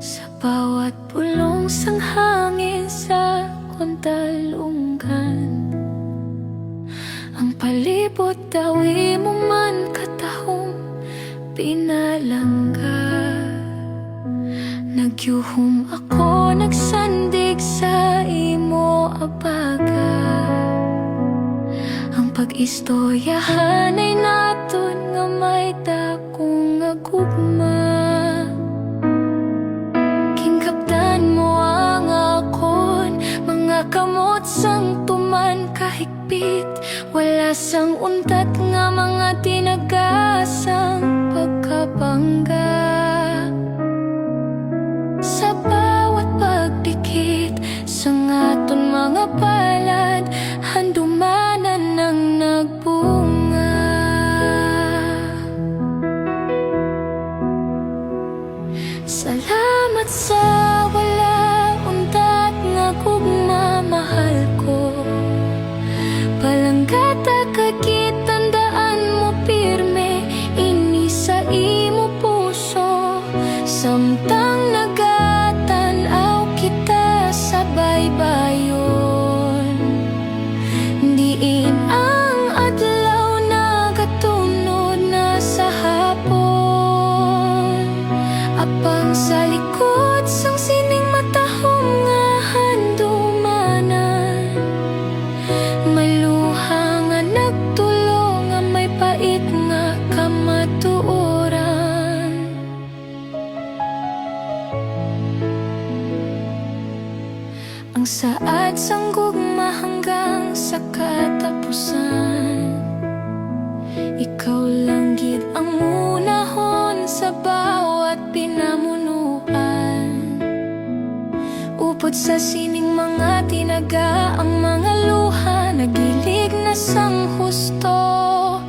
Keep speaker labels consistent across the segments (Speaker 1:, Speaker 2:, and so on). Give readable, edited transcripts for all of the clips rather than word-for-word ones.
Speaker 1: Sa bawat bulong sang hangin sa kontalunggan, ang palibot daw imo man katahong pinalangga. Nagyuhom ako, nagsandig sa imo abaga. Ang pag-istoryahan ay naton nga may dakong nga gugma. Kingkaptan mo ang akon, mga kamot sang tuman kahigpit. Wala sang untat nga mga tinagasang pagkabangga. Sa bawat pagdikit sang aton mga palad, handumanan ng nagbunga. Salamat sa wala untat nga gugma, mahal ko. Palanggata kagitandaan mo pirme ini sa imo puso. Samtang nagatanaw kita sa baybayon, diin ang adlaw nagatunod na sa hapon. Apang sa likod sang sining matahom nga handumanan, may luha nga nagtulo nga may pait nga kamatuoran. Ang saad sang gugma hanggang sa katapusan, ikaw lang gid ang munahon sa bawat pinamunuan. Upod sa sining mga tinaga ang mga luha, nagilig na sang husto.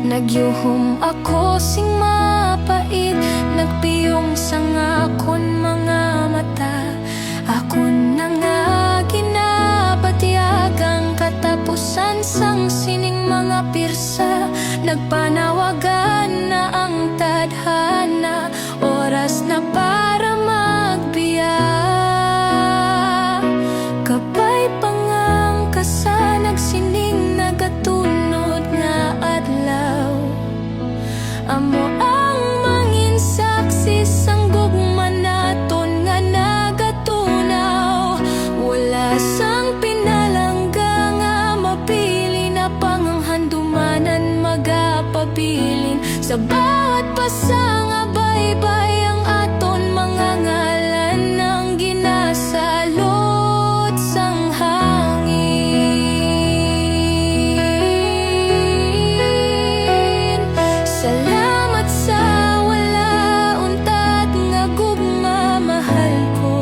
Speaker 1: Nagyuhom ako sing mapait, nagpiyong sang akon mga mata. Akon na nga ginapatiagang katapusan sang sining mga pirsa. Nagpanawagan na ang tadhana, oras na para magbiya. Kapay pangang kasa nagsining nagatunod nga adlaw. Amo ang mangin saksi sang gugma naton nga nagatunaw. Wala sang pinalangga nga mapili na panganghandumanan magapabilin. Sa bawat pasang baybay ang aton mga ngalan ng ginasalot sang hangin. Salamat sa wala untat nga gugma, mahal ko.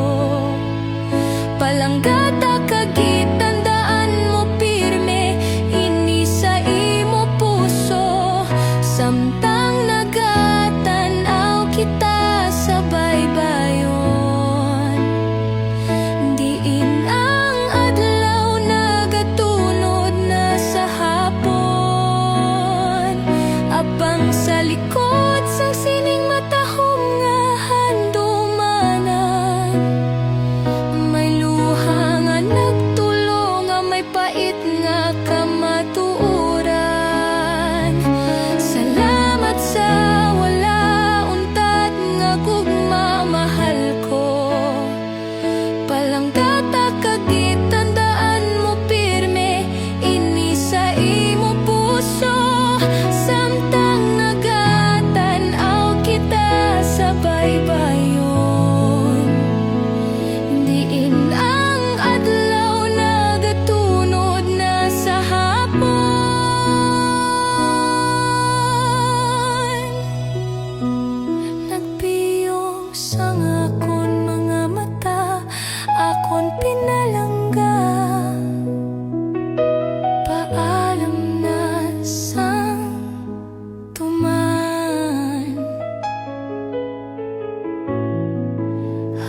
Speaker 1: Palanggata kagitandaan mo pirme ini sa imo puso. Samtang nagatanaw kita sa baybayon, diin ang adlaw nagatunod na sa hapon. Apang sa likod sang sining matahom nga handumanan, may luha nga nagtulo nga may pait nga kamatuoran. Salamat sa wala untat nga gugma, mahal ko. Palanggata kagitandaan mo pirme ini sa imo puso. Samtang nagatanaw kita sa baybayon, diin ang adlaw nagatunod na sa hapon. Nagpiyong sang akon mga mata, akon pinalangga. Paalam na sang tuman,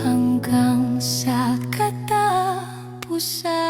Speaker 1: hanggang sa katapusan.